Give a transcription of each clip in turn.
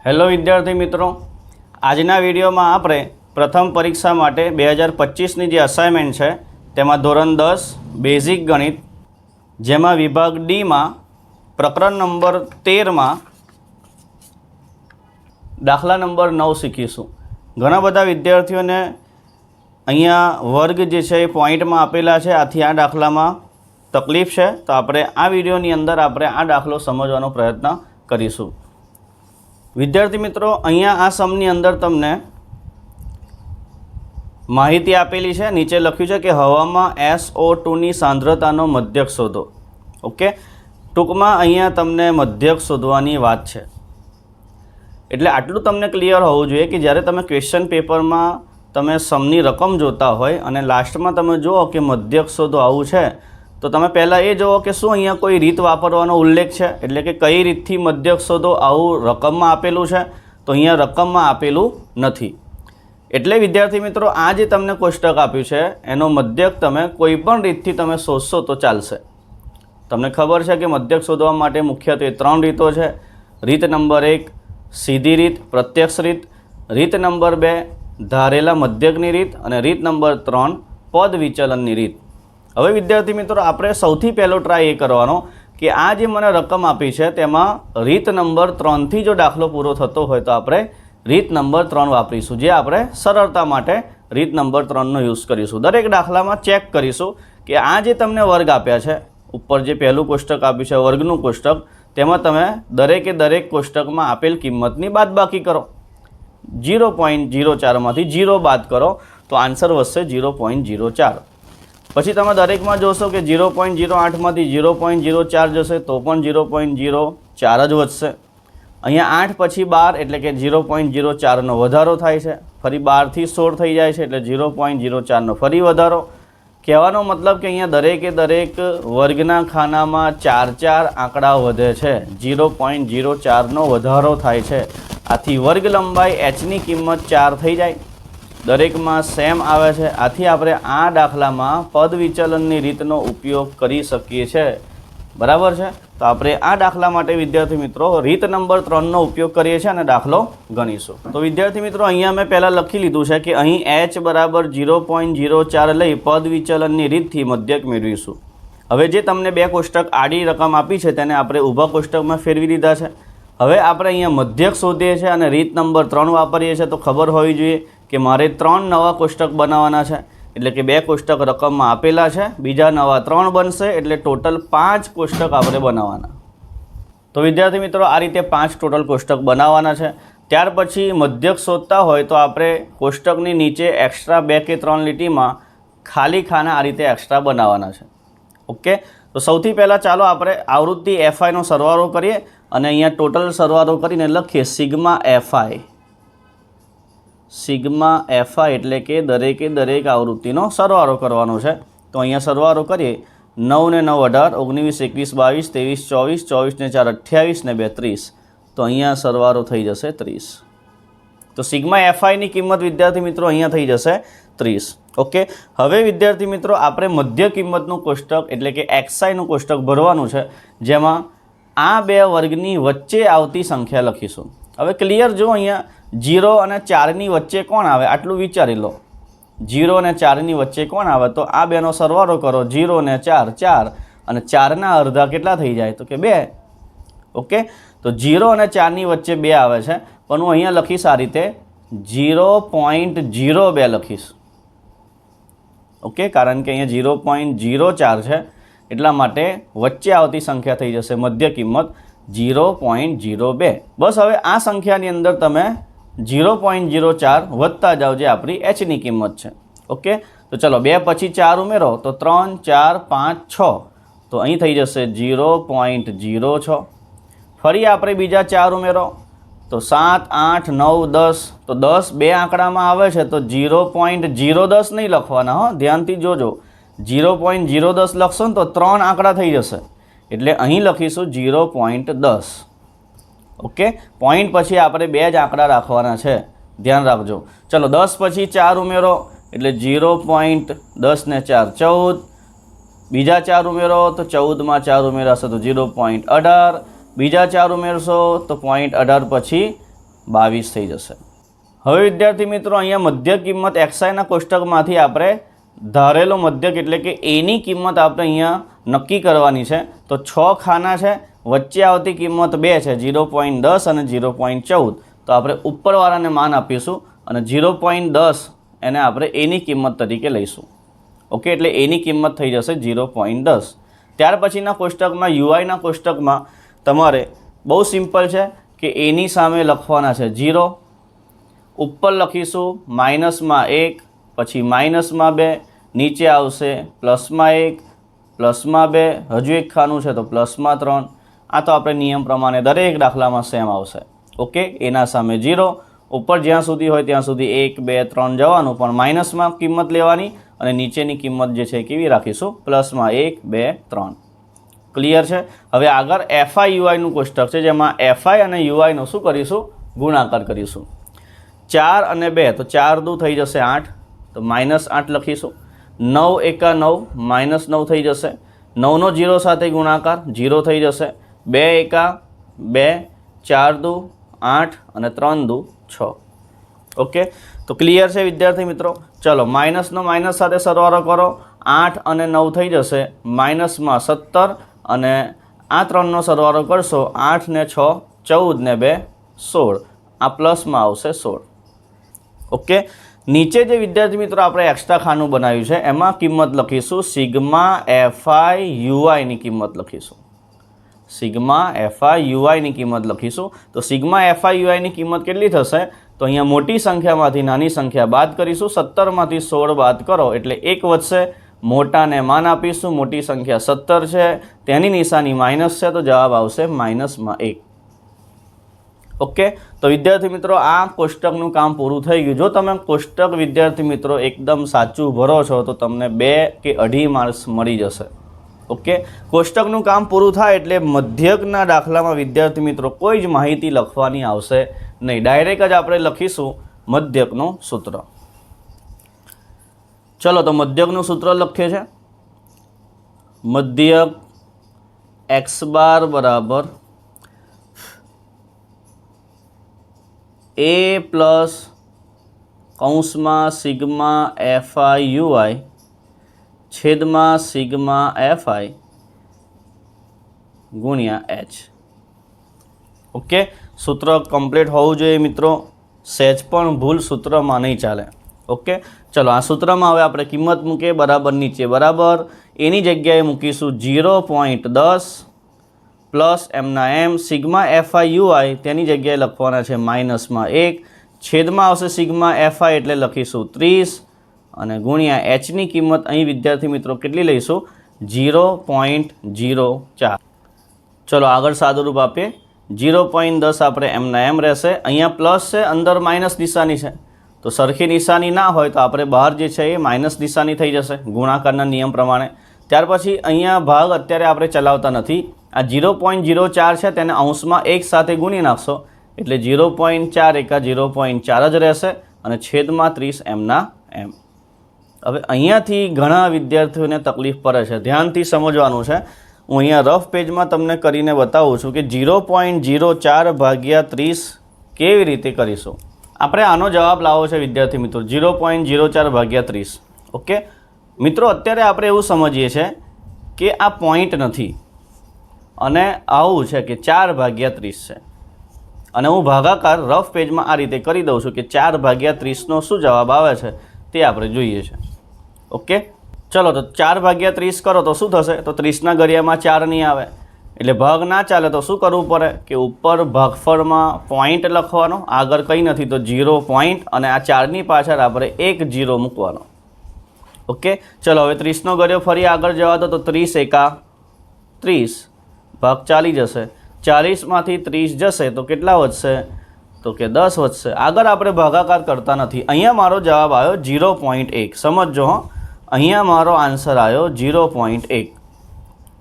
Hello વિદ્યાર્થી મિત્રો, આજના વિડીયોમાં આપણે પ્રથમ પરીક્ષા માટે 2025ની જે અસાઇનમેન્ટ છે તેમાં ધોરણ 10 બેઝિક ગણિત, જેમાં વિભાગ ડીમાં પ્રકરણ નંબર 13માં દાખલા નંબર 9 શીખીશું। ઘણા બધા વિદ્યાર્થીઓને અહીંયા વર્ગ જે છે એ પોઈન્ટમાં આપેલા છે, આથી આ દાખલામાં તકલીફ છે, તો આપણે આ વિડીયોની અંદર આપણે આ દાખલો સમજવાનો પ્રયત્ન કરીશું। વિદ્યાર્થી મિત્રો, અહીંયા આ સમની અંદર તમને માહિતી આપેલી છે। નીચે લખ્યું છે કે હવામાં SO2ની સાંદ્રતાનો મધ્યક શોધો। ઓકે, ટૂંકમાં અહીંયા તમને મધ્યક શોધવાની વાત છે, એટલે આટલું તમને ક્લિયર હોવું જોઈએ કે જ્યારે તમે ક્વેશ્ચન પેપરમાં તમે સમની રકમ જોતા હોય અને લાસ્ટમાં તમે જુઓ કે મધ્યક શોધો આવું છે, તો તમે પહેલાં એ જુઓ કે શું અહીંયા કોઈ રીત વાપરવાનો ઉલ્લેખ છે, એટલે કે કઈ રીતથી મધ્યક શોધો આવું રકમમાં આપેલું છે, તો અહીંયા રકમમાં આપેલું નથી। એટલે વિદ્યાર્થી મિત્રો, આ જે તમને કોષ્ટક આપ્યું છે એનો મધ્યક તમે કોઈ પણ રીતથી તમે શોધશો તો ચાલશે। તમને ખબર છે કે મધ્યક શોધવા માટે મુખ્યત્વે 3 રીતો છે। રીત નંબર 1 સીધી રીત, પ્રત્યક્ષ રીત; રીત નંબર 2 ધારેલા મધ્યકની રીત; અને રીત નંબર 3 પદ વિચલનની રીત। હવે વિદ્યાર્થી મિત્રો, આપણે સૌથી પહેલો ટ્રાય એ કરવાનો કે આ જે મને રકમ આપી છે તેમાં રીત નંબર 3થી જો દાખલો પૂરો થતો હોય તો આપણે રીત નંબર 3 વાપરીશું, જે આપણે સરળતા માટે રીત નંબર 3નો યુઝ કરીશું। દરેક દાખલામાં ચેક કરીશું કે આ જે તમને વર્ગ આપ્યા છે, ઉપર જે પહેલું કોષ્ટક આપ્યું છે વર્ગનું કોષ્ટક, તેમાં તમે દરેકે દરેક કોષ્ટકમાં આપેલ કિંમતની બાદબાકી કરો। 0.04માંથી 0 બાદ કરો તો આન્સર વધશે 0.04। પછી તમે દરેકમાં જોશો કે 0.08માંથી 0.04 જશે તો પણ 0.04 જ વધશે। અહીંયા 8 પછી 12 એટલે કે 0.04નો વધારો થાય છે, ફરી 12થી 16 થઈ જાય છે એટલે 0.04નો ફરી વધારો। કહેવાનો મતલબ કે અહીંયા દરેકે દરેક વર્ગના ખાનામાં 4 આંકડા વધે છે, 0.04નો વધારો થાય છે। આથી વર્ગ લંબાઈ hની કિંમત 4 થઈ જાય, દરેકમાં સેમ આવે છે। આથી આપણે આ દાખલામાં પદ વિચલનની રીતનો ઉપયોગ કરી શકીએ છીએ, બરાબર છે। તો આપણે આ દાખલા માટે વિદ્યાર્થી મિત્રો રીત નંબર 3નો ઉપયોગ કરીએ છીએ અને દાખલો ગણીશું। તો વિદ્યાર્થી મિત્રો, અહીંયા મેં પહેલાં લખી લીધું છે કે અહીં h બરાબર 0.04 લઈ પદ વિચલનની રીતથી મધ્યક મેળવીશું। હવે જે તમને 2 કોષ્ટક આડી રકમ આપી છે તેને આપણે ઊભા કોષ્ટકમાં ફેરવી દીધા છે। હવે આપણે અહીંયા મધ્યક શોધીએ છીએ અને રીત નંબર 3 વાપરીએ છીએ, તો ખબર હોવી જોઈએ કે મારે 3 નવા કોષ્ટક બનાવવાના છે, એટલે કે 2 કોષ્ટક રકમમાં આપેલા છે, બીજા નવા 3 બનશે, એટલે ટોટલ 5 કોષ્ટક આપણે બનાવવાના। તો વિદ્યાર્થી મિત્રો, આ રીતે 5 ટોટલ કોષ્ટક બનાવવાના છે। ત્યાર પછી મધ્યક શોધતા હોય તો આપણે કોષ્ટકની નીચે એક્સ્ટ્રા 2 કે 3 લીટીમાં ખાલી ખાના આ રીતે એક્સ્ટ્રા બનાવવાના છે। ઓકે, તો સૌથી પહેલાં ચાલો આપણે આવૃત્તિ FIનો સરવાળો કરીએ અને અહીંયા ટોટલ સરવાળો કરીને લખીએ સિગ્મા FI એટલે કે દરેકે દરેક આવૃત્તિનો સરવાળો કરવાનો છે। તો અહીંયા સરવાળો કરીએ, 9 ને 9 18, 19 21 22 23 24 ને 4 28 ને 2 30, તો અહીંયા સરવાળો થઈ જશે 30। તો સિગ્મા FIની કિંમત વિદ્યાર્થી મિત્રો અહીંયા થઈ જશે 30। ઓકે, હવે વિદ્યાર્થી મિત્રો આપણે મધ્ય કિંમતનું કોષ્ટક એટલે કે XIનું કોષ્ટક ભરવાનું છે, જેમાં આ 2 વર્ગની વચ્ચે આવતી સંખ્યા લખીશું। હવે ક્લિયર જો, અહીંયા 0 અને 4ની વચ્ચે કોણ આવે આટલું વિચારી લો। 0 અને 4ની વચ્ચે કોણ આવે, તો આ 2નો સરવાળો કરો, 0 ને 4 4, અને 4ના અડધા કેટલા થઈ જાય, તો કે 2। ઓકે, તો 0 અને 4ની વચ્ચે 2 આવે છે, પણ હું અહીંયા લખીશ આ રીતે 0.02 લખીશ। ઓકે, કારણ કે અહીંયા 0.04 છે, એટલા માટે વચ્ચે આવતી સંખ્યા થઈ જશે મધ્ય કિંમત 0.02। બસ હવે આ સંખ્યાની અંદર તમે 0.04 વધતા જાઓ, જે આપણી hની કિંમત છે। ઓકે, તો ચલો 2 પછી 4 ઉમેરો તો 3 4 5 6, તો અહીં થઈ જશે 0.06। ફરી આપણે બીજા 4 ઉમેરો તો 7 8 9 10, તો 10 2 આંકડામાં આવે છે, તો 0.010 નહીં લખવાના, હો, ધ્યાનથી જોજો। 0.010 લખશો ને તો 3 આંકડા થઈ જશે, એટલે અહીં લખીશું 0.10। ઓકે, પોઈન્ટ પછી આપણે 2 જ આંકડા રાખવાના છે, ધ્યાન રાખજો। ચલો 10 પછી 4 ઉમેરો એટલે 0.10 ને 4 14, બીજા 4 ઉમેરો તો 14માં 4 ઉમેરાશે તો 0.18, બીજા 4 ઉમેરશો તો 0.18 પછી 22 થઈ જશે। હવે વિદ્યાર્થી મિત્રો અહીંયા મધ્ય કિંમત xiના કોષ્ટકમાંથી આપણે ધારેલો મધ્યક એટલે કે એની કિંમત આપણે અહીંયા નક્કી કરવાની છે। તો 6 ખાના છે, વચ્ચે આવતી કિંમત 2 છે, 0.10 અને 0.14। તો આપણે ઉપરવાળાને માન આપીશું અને 0.10 એને આપણે એની કિંમત તરીકે લઈશું। ઓકે, એટલે એની કિંમત થઈ જશે 0.10। ત્યાર પછીના કોષ્ટકમાં યુઆઈના કોષ્ટકમાં તમારે બહુ સિમ્પલ છે કે એની સામે લખવાના છે 0, ઉપર લખીશું માઇનસમાં 1, પછી માઇનસમાં 2, નીચે આવશે પ્લસમાં 1, પ્લસમાં 2, હજુ એક ખાનું છે તો પ્લસમાં 3। આ તો આપણે નિયમ પ્રમાણે દરેક દાખલામાં સેમ આવશે। ઓકે, એના સામે 0, ઉપર જ્યાં સુધી હોય ત્યાં સુધી 1, 2, 3 જવાનું, પણ માઇનસમાં કિંમત લેવાની અને નીચેની કિંમત જે છે કેવી રાખીશું, પ્લસમાં 1, 2, 3। ક્લિયર છે? હવે આગળ એફઆઈ યુઆઈનું કોષ્ટક છે, જેમાં એફઆઈ અને યુઆઈનો શું કરીશું, ગુણાકાર કરીશું। 4 અને 2 તો 4 દુ થઈ જશે 8, તો -8 લખીશું। 9 એકા 9, -9 થઈ જશે। 9નો 0 સાથે ગુણાકાર 0 થઈ જશે। 2 એકા 2, 4 દુ 8 અને 3 દુ 6। ઓકે, તો ક્લિયર છે વિદ્યાર્થી મિત્રો? ચલો માઇનસનો માઇનસ સાથે સરવાળો કરો, 8 અને 9 થઈ જશે, માઇનસમાં 17 અને આ 3નો સરવાળો કરશો, 8 ને 6 14 ને 2 16, આ પ્લસમાં આવશે 16। ઓકે, નીચે જે વિદ્યાર્થી મિત્રો આપણે એક્સ્ટ્રા ખાનું બનાવ્યું છે એમાં કિંમત લખીશું સિગ્મા એફઆઈ યુઆઈની કિંમત લખીશું। સિગ્મા એફઆઈ યુઆઈની કિંમત લખીશું। તો સિગ્મા એફઆઈ યુઆઈની કિંમત કેટલી થશે? તો અહીંયા મોટી સંખ્યામાંથી નાની સંખ્યા બાદ કરીશું। 17માંથી 16 બાદ કરો એટલે 1 વધશે। મોટાને માન આપીશું, મોટી સંખ્યા 17 છે, તેની નિશાની માઇનસ છે, તો જવાબ આવશે -1। ઓકે, તો વિદ્યાર્થી મિત્રો આ કોષ્ટકનું કામ પૂરું થઈ ગયું। જો તમે કોષ્ટક વિદ્યાર્થી મિત્રો એકદમ સાચું ભરો છો તો તમને 2 કે 2.5 માર્ક્સ મળી જશે। ઓકે, કોષ્ટકનું કામ પૂરું થાય એટલે મધ્યકના દાખલામાં વિદ્યાર્થી મિત્રો કોઈ જ માહિતી લખવાની આવશે નહીં, ડાયરેક્ટ જ આપણે લખીશું મધ્યકનું સૂત્ર। ચલો, તો મધ્યકનું સૂત્ર લખીએ છે, મધ્યક x બાર બરાબર a પ્લસ કૌંસમાં સિગ્મા એફઆઈ યુઆઈ છેદમાં સિગ્મા એફઆઈ ગુણ્યા h। ઓકે, સૂત્ર કમ્પ્લીટ હોવું જોઈએ મિત્રો, સહેજ પણ ભૂલ સૂત્રમાં નહીં ચાલે। ઓકે, ચલો આ સૂત્રમાં હવે આપણે કિંમત મૂકીએ બરાબર નીચે, બરાબર એની જગ્યાએ મૂકીશું 0.10 પ્લસ એમના એમ સિગ્મા એફઆઈ યુઆઈ તેની જગ્યાએ લખવાના છે -1, છેદમાં આવશે સિગ્મા એફઆઈ એટલે લખીશું 30 અને ગુણ્યા hની કિંમત અહીં વિદ્યાર્થી મિત્રો કેટલી લઈશું, 0.04। ચલો આગળ સાદુરૂપ આપીએ, 0.10 આપણે એમના એમ રહેશે, અહીંયા પ્લસ છે, અંદર માઇનસ નિશાની છે, તો સરખી નિશાની ના હોય તો આપણે બહાર જે છે એ માઇનસ નિશાની થઈ જશે ગુણાકારના નિયમ પ્રમાણે। ત્યાર પછી અહીંયા ભાગ અત્યારે આપણે ચલાવતા નથી, આ 0.04 છે તેને અંશમાં 1 સાથે ગુણી નાખશો એટલે 0.4 એકા 0.4 જ રહેશે અને છેદમાં 30 એમના એમ। હવે અહીંયાથી ઘણા વિદ્યાર્થીઓને તકલીફ પડે છે, ધ્યાનથી સમજવાનું છે। હું અહીંયા રફ પેજમાં તમને કરીને બતાવું છું કે 0.04 ભાગ્યા 30 કેવી રીતે કરીશું। આપણે આનો જવાબ લાવવો છે વિદ્યાર્થી મિત્રો, 0.04 ભાગ્યા 30। ઓકે મિત્રો, અત્યારે આપણે એવું સમજીએ છીએ કે આ પોઈન્ટ નથી અને આવું છે કે 4 ભાગ્યા 30 છે અને હું ભાગાકાર રફ પેજમાં આ રીતે કરી દઉં છું કે 4 ભાગ્યા 30નો શું જવાબ આવે છે તે આપણે જોઈએ છે। ઓકે, ચલો તો 4 ભાગ્યા 30 કરો તો શું થશે, તો 30ના ઘડિયામાં 4 નહીં આવે એટલે ભાગ ના ચાલે તો શું કરવું પડે કે ઉપર ભાગફળમાં પોઈન્ટ લખવાનો, આગળ કંઈ નથી તો 0 પોઈન્ટ અને આ 4ની પાછળ આપણે 1 0 મૂકવાનો। ઓકે, ચલો હવે 30નો ઘડિયો ફરી આગળ જવા દો તો 30 એકા 30, ભાગ ચાલી જશે, 40માંથી 30 જશે તો કેટલા વધશે, તો કે 10 વધશે। આગળ આપણે ભાગાકાર કરતા નથી, અહીંયા મારો જવાબ આવ્યો 0.1, સમજો હો, અહીંયા મારો આન્સર આવ્યો 0.1।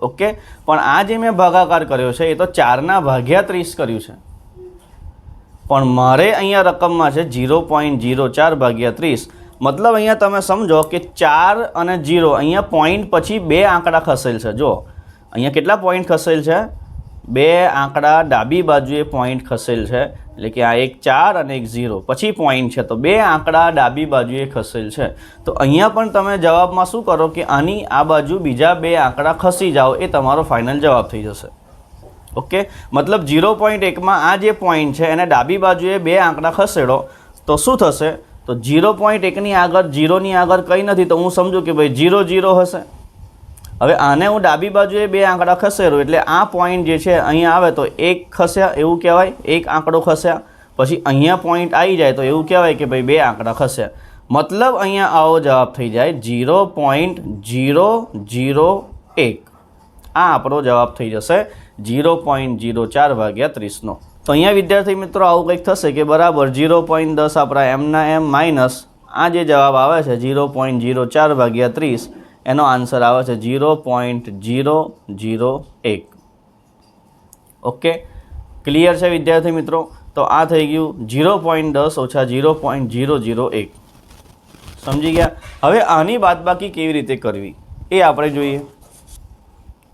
ઓકે, પણ આ જે મેં ભાગાકાર કર્યો છે એ તો 4ના ભાગ્યા 30 કર્યું છે, પણ મારે અહીંયા રકમમાં છે 0.04 ભાગ્યા 30, મતલબ અહીંયા તમે સમજો કે 4 અને 0 અહીંયા પોઈન્ટ પછી 2 આંકડા ખસેલ છે। જો અહીંયા કેટલા પોઈન્ટ ખસેલ છે, 2 આંકડા ડાબી બાજુએ પોઈન્ટ ખસેલ છે, એટલે કે આ એક 4 અને એક 0, પછી પોઈન્ટ છે, તો બે આંકડા ડાબી બાજુએ ખસેલ છે. તો અહીંયા પણ તમે જવાબમાં શું કરો કે આની આ બાજુ બીજા બે આંકડા ખસી જાઓ, એ તમારો ફાઇનલ જવાબ થઈ જશે. ઓકે, મતલબ 0.1માં આ જે પોઈન્ટ છે એને ડાબી બાજુએ બે આંકડા ખસેડો તો શું થશે, તો 0.1ની આગળ 0ની આગળ કંઈ નથી, તો હું સમજું કે ભાઈ 0 0 હશે. હવે આને હું ડાબી બાજુએ બે આંકડા ખસેડું એટલે આ પોઈન્ટ જે છે અહીંયા આવે તો એક ખસ્યા એવું કહેવાય, એક આંકડો ખસ્યા. પછી અહીંયા પોઈન્ટ આવી જાય તો એવું કહેવાય કે ભાઈ બે આંકડા ખસ્યા. મતલબ અહીંયા આવો જવાબ થઈ જાય 0.001. આ આપણો જવાબ થઈ જશે 0.04 ભાગ્યા 30નો. તો અહીંયા વિદ્યાર્થી મિત્રો આવું કંઈક થશે કે બરાબર 0.10 આપણા એમના એમ માઇનસ આ જે જવાબ આવે છે 0.04 ભાગ્યા 30, એનો આન્સર આવે છે 0.001. ઓકે, ક્લિયર છે વિદ્યાર્થી મિત્રો? તો આ થઈ ગયું 0.10 ઓછા 0.001. સમજી ગયા? હવે આની બાદબાકી કેવી રીતે કરવી એ આપણે જોઈએ.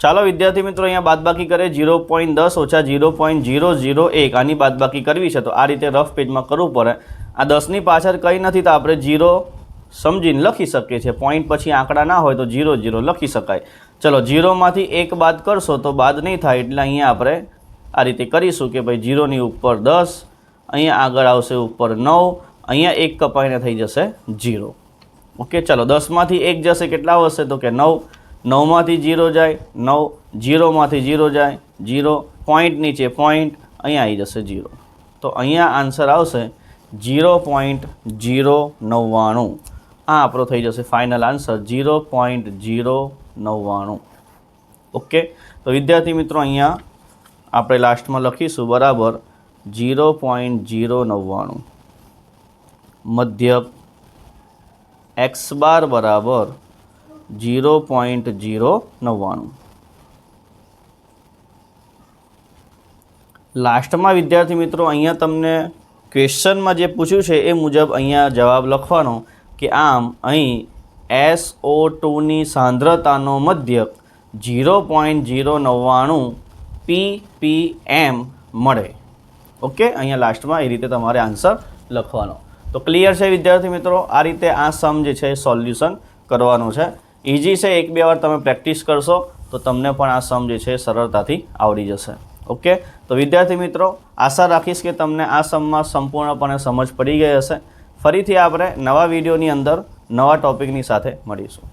ચાલો વિદ્યાર્થી મિત્રો અહીંયા બાદબાકી કરે 0.10 ઓછા 0.001. આની બાદબાકી કરવી છે તો આ રીતે રફ પેજમાં કરવું પડે. આ 10ની પાછળ કંઈ નથી તો આપણે 0 સમજીને લખી શકીએ છીએ. પોઈન્ટ પછી આંકડા ના હોય તો 0 0 લખી શકાય. ચલો 0માંથી 1 બાદ કરશો તો બાદ નહીં થાય, એટલે અહીંયા આપણે આ રીતે કરીશું કે ભાઈ 0ની ઉપર 10, અહીંયા આગળ આવશે ઉપર 9, અહીંયા 1 કપાઈને થઈ જશે 0. ઓકે, ચલો 10માંથી 1 જશે, કેટલા આવશે તો કે 9, 9માંથી 0 જાય 9, 0માંથી 0 જાય 0, પોઈન્ટ નીચે પોઈન્ટ, અહીંયા આવી જશે 0. તો અહીંયા આન્સર આવશે 0.099. આ આપણો થઈ જશે ફાઇનલ આન્સર 0.099. ઓકે, તો વિદ્યાર્થી મિત્રો અહીંયા આપણે લાસ્ટમાં લખીશું બરાબર 0.099. મધ્યક x બાર બરાબર 0.099. લાસ્ટમાં વિદ્યાર્થી મિત્રો અહીંયા તમને ક્વેશ્ચનમાં જે પૂછ્યું છે એ મુજબ અહીંયા જવાબ લખવાનો કે આમ અહીં SO2ની સાંદ્રતાનો મધ્યક 0.099 ppm મળે. ઓકે, અહીંયા લાસ્ટમાં એ રીતે તમારે આન્સર લખવાનો. તો ક્લિયર છે વિદ્યાર્થી મિત્રો? આ રીતે આ સમ જે છે એ સોલ્યુશન કરવાનું છે. ઇઝી છે, 1-2 વાર તમે પ્રેક્ટિસ કરશો તો તમને પણ આ સમ જે છે એ સરળતાથી આવડી જશે. ઓકે, તો વિદ્યાર્થી મિત્રો આશા રાખીશ કે તમને આ સમમાં સંપૂર્ણપણે સમજ પડી ગઈ હશે. ફરીથી આપણે નવા વિડીયોની અંદર નવા ટૉપિકની સાથે મળીશું.